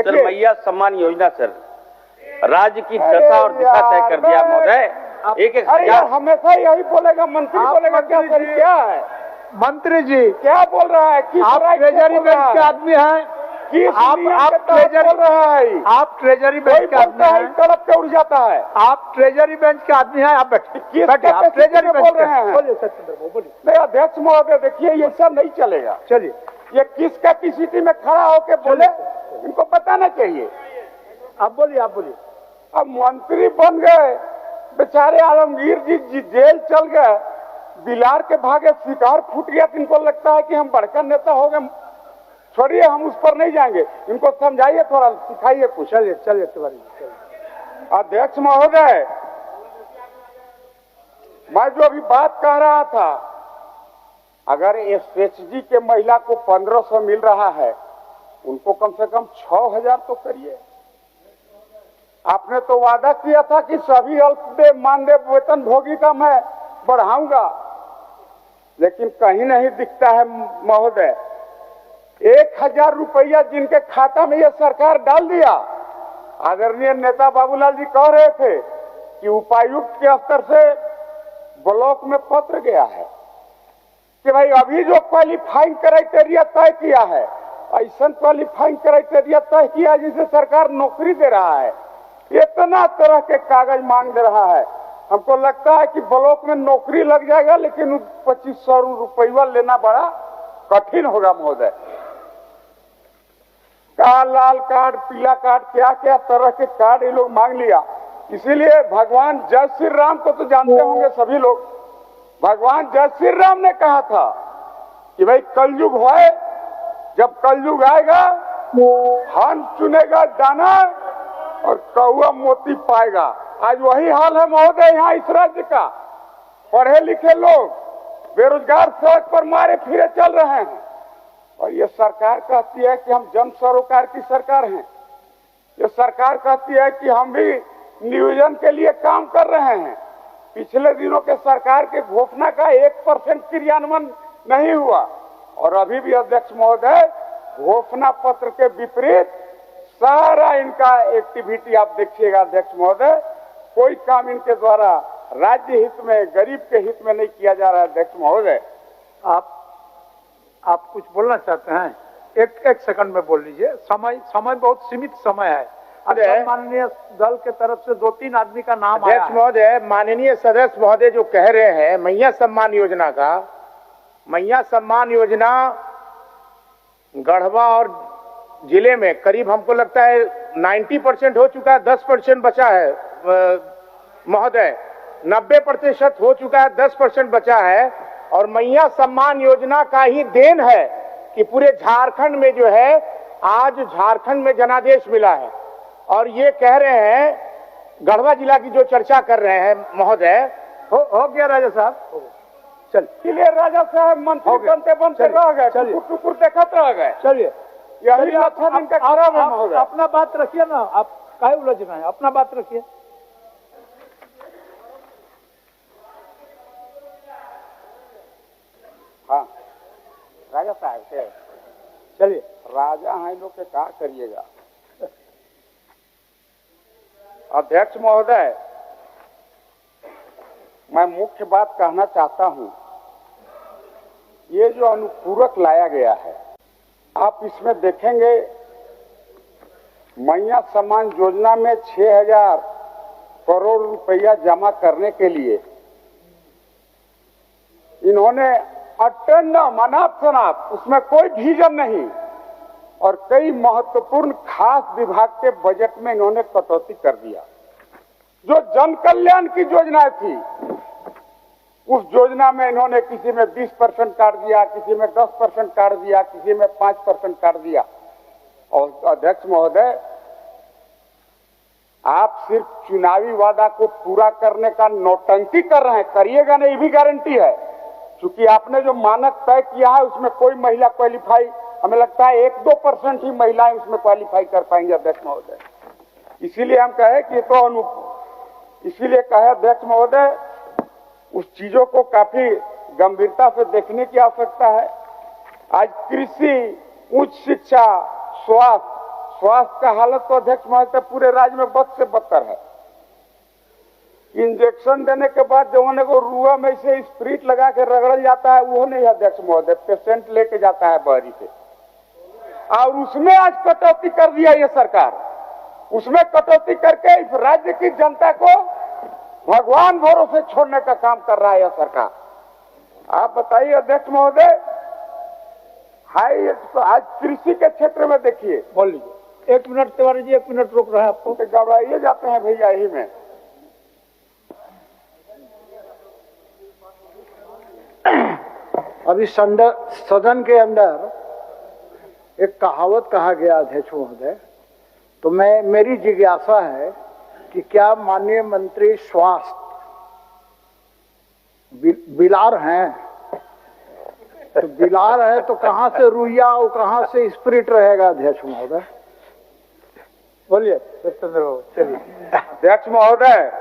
Sir मैया Samman Yojana sir राज्य की दशा और दिशा तय कर दिया महोदय। एक यार हमेशा यही बोलेगा, मंत्री बोलेगा क्या सर? क्या है मंत्री जी क्या बोल रहा है? आप ट्रेजरी बेंच के आदमी हैं, आप ट्रेजरी रहा है, आप ट्रेजरी बेंच के आदमी हैं, तड़प के उड़ जाता है। आप ट्रेजरी बेंच के आदमी हैं, आप बैठिए, आप ट्रेजरी बेंच बोल रहे हैं। बोलिए सचिंदर बाबू बोलिए। नहीं अध्यक्ष महोदय देखिए ये सब नहीं चलेगा। चलिए ये किस कैपेसिटी में खड़ा होके बोले इनको बताना चाहिए। आप बोलिए, आप बोलिए। अब मंत्री बन गए बेचारे आलमगीर जी जेल चल गए, बिलार के भागे शिकार फूट गया, तो इनको लगता है कि हम बड़का नेता हो गए। छोड़िए हम उस पर नहीं जाएंगे, इनको समझाइए थोड़ा, सिखाइए कुछ। चलिए चलिए तिवारी। अध्यक्ष महोदय मैं जो अभी बात कह रहा था, अगर एसएचजी के महिला को 1500 मिल रहा है, उनको कम से कम 6000 तो करिए। आपने तो वादा किया था कि सभी अल्पदेय मानदेय वेतन भोगी का मैं बढ़ाऊंगा, लेकिन कहीं नहीं दिखता है महोदय। 1000 रुपया जिनके खाता में ये सरकार डाल दिया। आदरणीय नेता बाबूलाल जी कह रहे थे कि उपायुक्त के स्तर से ब्लॉक में पत्र गया है कि भाई अभी जो क्वालिफाइंग क्राइटेरिया तय किया है, ऐसा क्वालिफाइंग क्राइटेरिया तय किया जिसे सरकार नौकरी दे रहा है, इतना तरह के कागज मांग दे रहा है। हमको लगता है कि ब्लॉक में नौकरी लग जाएगा, लेकिन 2500 रुपया लेना बड़ा कठिन होगा महोदय। लाल कार्ड, पीला कार्ड, क्या क्या तरह के कार्ड ये लोग मांग लिया। इसीलिए भगवान जय श्री राम को तो जानते होंगे सभी लोग। भगवान जय श्री राम ने कहा था कि भाई कलयुग होए, जब कलयुग आएगा हंस चुनेगा दाना और कौआ मोती पाएगा। आज वही हाल है महोदय यहाँ इस राज्य का। पढ़े लिखे लोग बेरोजगार सड़क पर मारे फिरे चल रहे हैं, और ये सरकार कहती है कि हम जन सरोकार की सरकार हैं। ये सरकार कहती है कि हम भी नियोजन के लिए काम कर रहे हैं। पिछले दिनों के सरकार के घोषणा का 1% क्रियान्वयन नहीं हुआ, और अभी भी अध्यक्ष महोदय घोषणा पत्र के विपरीत सारा इनका एक्टिविटी आप देखिएगा अध्यक्ष महोदय। कोई काम इनके द्वारा राज्य हित में, गरीब के हित में नहीं किया जा रहा है अध्यक्ष महोदय। आप कुछ बोलना चाहते हैं? एक सेकंड में बोल लीजिए। समय बहुत सीमित समय है। माननीय दल के तरफ से 2-3 आदमी का नाम आया है। महोदय, माननीय सदस्य महोदय जो कह रहे हैं मैया सम्मान योजना का, मैया सम्मान योजना गढ़वा और जिले में करीब हमको लगता है 90% हो चुका है, 10% बचा है महोदय। 90% हो चुका है, 10% बचा है। और मैया सम्मान योजना का ही देन है कि पूरे झारखंड में जो है आज झारखंड में जनादेश मिला है। और ये कह रहे हैं गढ़वा जिला की जो चर्चा कर रहे हैं महोदय, हो गया राजा साहब। चल इसलिए राजा साहब मंत्री बनते बनते रह गए, टुकुर देखते रह गए। चलिए यही लक्षण इनका खराब है महोदय। अपना बात रखिए ना, आप काहे उलझ रहे हैं? अपना बात रखिए। हाँ राजा साहब से चलिए। राजा हैं लोग के क्या करिएगा। अध्यक्ष महोदय मैं मुख्य बात कहना चाहता हूं, ये जो अनुपूरक लाया गया है, आप इसमें देखेंगे मैया सम्मान योजना में 6000 करोड़ रुपया जमा करने के लिए इन्होंने अटेंडम अनाप शनाप, उसमें कोई विजन नहीं, और कई महत्वपूर्ण खास विभाग के बजट में इन्होंने कटौती कर दिया। जो जन कल्याण की योजनाएं थी उस योजना में इन्होंने किसी में 20% काट दिया, किसी में 10% काट दिया, किसी में 5% काट दिया। और अध्यक्ष महोदय आप सिर्फ चुनावी वादा को पूरा करने का नौटंकी कर रहे हैं, करिएगा नहीं भी गारंटी है, क्योंकि आपने जो मानक तय किया है उसमें कोई महिला क्वालिफाई, हमें लगता है 1-2% ही महिलाएं उसमें क्वालिफाई कर पाएंगे अध्यक्ष महोदय। इसीलिए हम कहे कि इसीलिए कहे अध्यक्ष महोदय उस चीजों को काफी गंभीरता से देखने की आवश्यकता है। आज कृषि, उच्च शिक्षा, स्वास्थ्य, स्वास्थ्य का हालत तो अध्यक्ष महोदय पूरे राज्य में बद से बदतर है। इंजेक्शन देने के बाद जवान को रुआ में से स्प्रिट लगा के रगड़ जाता है, वो नहीं अध्यक्ष महोदय, पेशेंट लेके जाता है बहरी से। और उसमें आज कटौती कर दिया ये सरकार, उसमें कटौती करके इस राज्य की जनता को भगवान भरोसे छोड़ने का काम कर रहा है यह सरकार। आप बताइए अध्यक्ष महोदय, हाई आज कृषि के क्षेत्र में देखिए, बोल लीजिए। 1 मिनट तिवारी जी, 1 मिनट रोक रहा है आपको। घबराइए जाते हैं भैया यही में। अभी सदन के अंदर एक कहावत कहा गया अध्यक्ष महोदय, तो मेरी जिज्ञासा है कि क्या माननीय मंत्री स्वास्थ्य बिलार हैं? तो बिलार है तो कहां से रुइया और कहां से स्पिरिट रहेगा अध्यक्ष महोदय? बोलिए सत्येंद्र बाबू। चलिए अध्यक्ष महोदय,